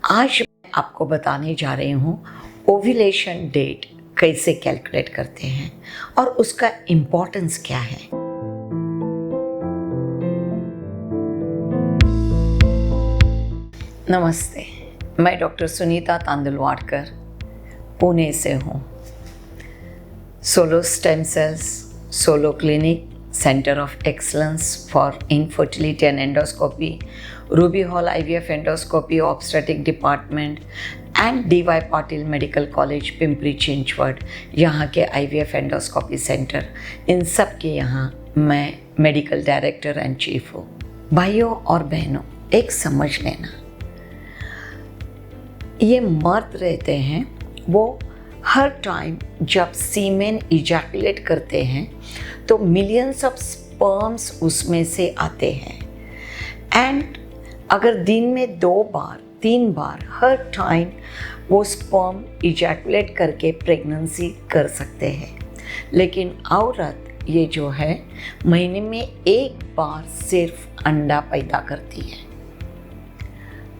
आज मैं आपको बताने जा रही हूँ ओव्यूलेशन डेट कैसे कैलकुलेट करते हैं और उसका इम्पोर्टेंस क्या है। नमस्ते, मैं डॉक्टर सुनीता तांदुलवाडकर पुणे से हूँ। Solo stem cells solo clinic, centre of excellence for infertility and endoscopy, Ruby hall IVF endoscopy obstetric department and DY Patil medical college Pimpri Chinchwad, यहाँ के IVF एंडोस्कोपी सेंटर, इन सब के यहाँ मैं मेडिकल डायरेक्टर एंड चीफ हूँ। भाइयों और बहनों, एक समझ लेना, ये मर्द रहते हैं, वो हर टाइम जब सीमेन इजैकुलेट करते हैं तो मिलियंस ऑफ स्पर्म्स उसमें से आते हैं। एंड अगर दिन में 2 बार 3 बार हर टाइम वो स्पर्म इजैकुलेट करके प्रेगनेंसी कर सकते हैं, लेकिन औरत ये जो है महीने में 1 बार सिर्फ अंडा पैदा करती है।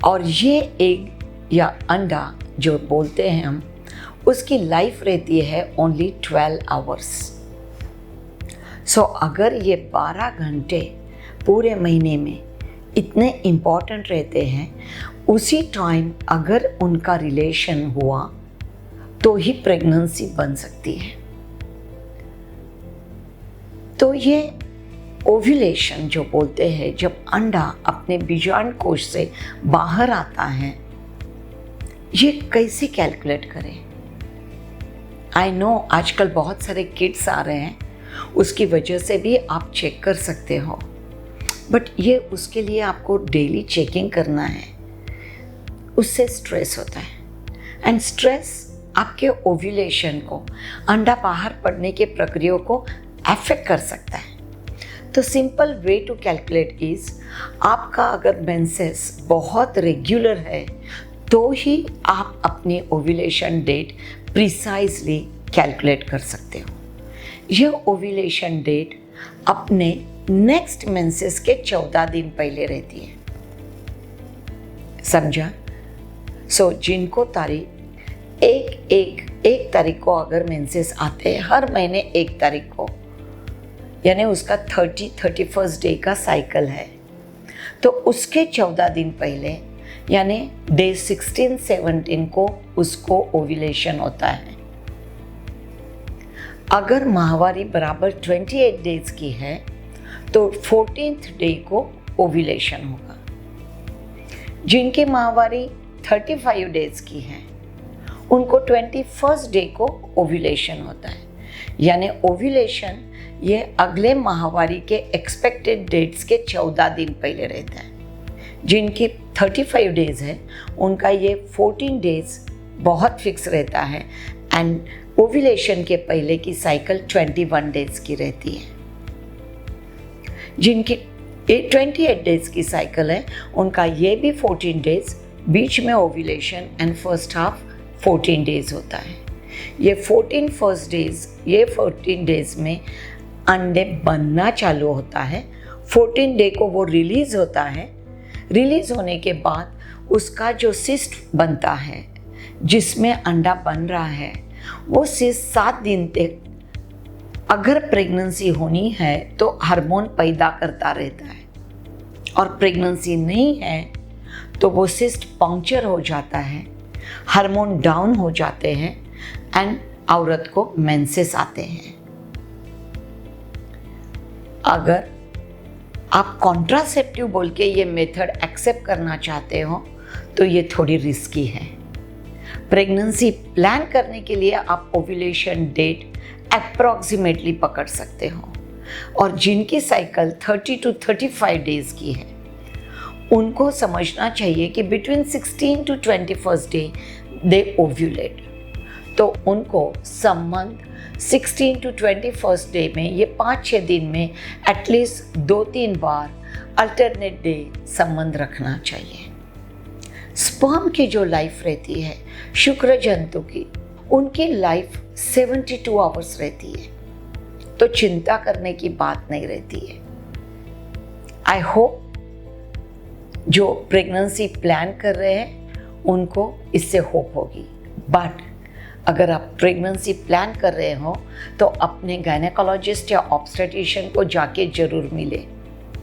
और ये एग या अंडा जो बोलते हैं हम, उसकी लाइफ रहती है ओनली 12 आवर्स। सो अगर ये 12 घंटे पूरे महीने में इतने इम्पॉर्टेंट रहते हैं, उसी टाइम अगर उनका रिलेशन हुआ तो ही प्रेगनेंसी बन सकती है। तो ये ओव्यूलेशन जो बोलते हैं, जब अंडा अपने बीजांड कोश से बाहर आता है, ये कैसे कैलकुलेट करें। आई नो आजकल बहुत सारे किट्स आ रहे हैं, उसकी वजह से भी आप चेक कर सकते हो, बट ये उसके लिए आपको डेली चेकिंग करना है। उससे स्ट्रेस होता है एंड स्ट्रेस आपके ओव्यूलेशन को, अंडा बाहर पड़ने के प्रक्रिया को अफेक्ट कर सकता है। तो simple way to calculate is, आपका अगर मेंसेस बहुत रेगुलर है तो ही आप अपनी ओव्यूलेशन डेट प्रिसाइजली कैलकुलेट कर सकते हो। यह ओव्यूलेशन डेट अपने नेक्स्ट मेंसेस के 14 दिन पहले रहती है, समझा। सो जिनको तारीख एक तारीख को अगर मेंसेस आते हैं, हर महीने 1 तारीख को, यानी उसका 31st डे का साइकिल है, तो उसके 14 दिन पहले यानी डे 16-17 को उसको ओव्यूलेशन होता है। अगर माहवारी बराबर 28 डेज की है तो 14th डे को ओव्यूलेशन होगा। जिनकी माहवारी 35 डेज की है, उनको 21st डे को ओव्यूलेशन होता है। यानी ओव्यूलेशन ये अगले माहवारी के एक्सपेक्टेड डेट्स के 14 दिन पहले रहता है। जिनकी 35 डेज है, उनका ये 14 डेज बहुत फिक्स रहता है एंड ओव्यूलेशन के पहले की साइकिल 21 डेज की रहती है। जिनकी 28 डेज की साइकिल है, उनका ये भी 14 डेज, बीच में ovulation and first half 14 days होता है। ये 14 डेज में अंडे बनना चालू होता है। 14 डे को वो रिलीज होता है। रिलीज होने के बाद उसका जो सिस्ट बनता है, जिसमें अंडा बन रहा है, वो सिस्ट 7 दिन तक अगर प्रेगनेंसी होनी है तो हार्मोन पैदा करता रहता है, और प्रेगनेंसी नहीं है तो वो सिस्ट पंक्चर हो जाता है, हार्मोन डाउन हो जाते हैं एंड औरत को मेंसेस आते हैं। अगर आप कॉन्ट्रासेप्टिव बोल के ये मेथड एक्सेप्ट करना चाहते हो तो ये थोड़ी रिस्की है। प्रेगनेंसी प्लान करने के लिए आप ओव्यूलेशन डेट अप्रॉक्सीमेटली पकड़ सकते हो, और जिनकी साइकिल 30 to 35 डेज की है, उनको समझना चाहिए कि between 16 to 21st day they ovulate. तो उनको संबंध 16 to 21st डे में, ये 5-6 दिन में एटलीस्ट 2-3 बार अल्टरनेट डे संबंध रखना चाहिए। स्पर्म की जो लाइफ रहती है, शुक्र जंतु की, उनकी लाइफ 72 आवर्स रहती है, तो चिंता करने की बात नहीं रहती है। आई होप जो प्रेगनेंसी प्लान कर रहे हैं उनको इससे होप होगी। बट अगर आप प्रेगनेंसी प्लान कर रहे हो तो अपने गायनेकोलॉजिस्ट या ऑब्स्टेट्रिशियन को जाके ज़रूर मिले।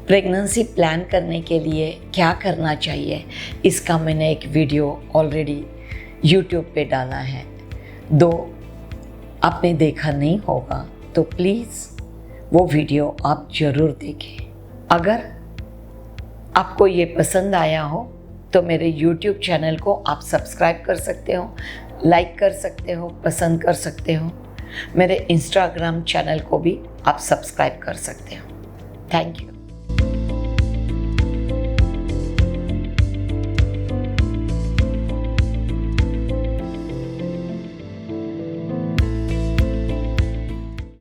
प्रेगनेंसी प्लान करने के लिए क्या करना चाहिए, इसका मैंने एक वीडियो ऑलरेडी यूट्यूब पे डाला है। दो आपने देखा नहीं होगा तो प्लीज़ वो वीडियो आप ज़रूर देखें। अगर आपको ये पसंद आया हो तो मेरे YouTube चैनल को आप सब्सक्राइब कर सकते हो, लाइक कर सकते हो, पसंद कर सकते हो। मेरे Instagram चैनल को भी आप सब्सक्राइब कर सकते हो। Thank you.